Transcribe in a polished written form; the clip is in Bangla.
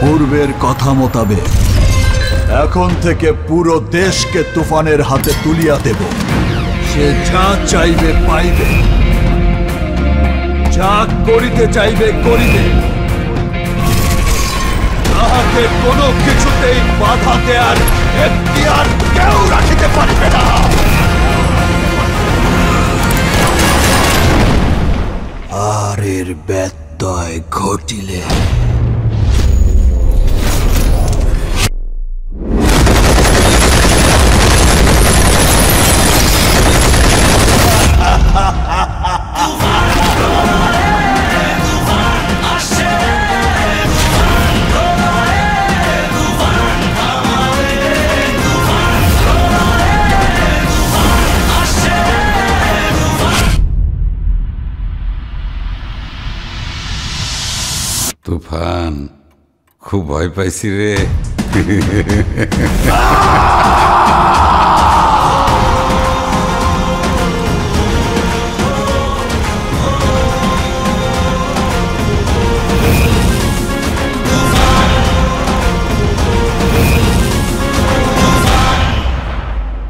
পূর্বের কথা মোতাবেক এখন থেকে পুরো দেশকে তুফানের হাতে তুলিয়া দেব। সে যা চাইবে পাইবে, যা করিতে চাইবে করিবে, তাহাকে কোনো কিছুতেই বাধা দেয়ার এখতিয়ার কেউ রাখিতে পারিবে না। আর এর ব্যত্যয় ঘটিলে তুফান খুব ভয় পাইছি রে।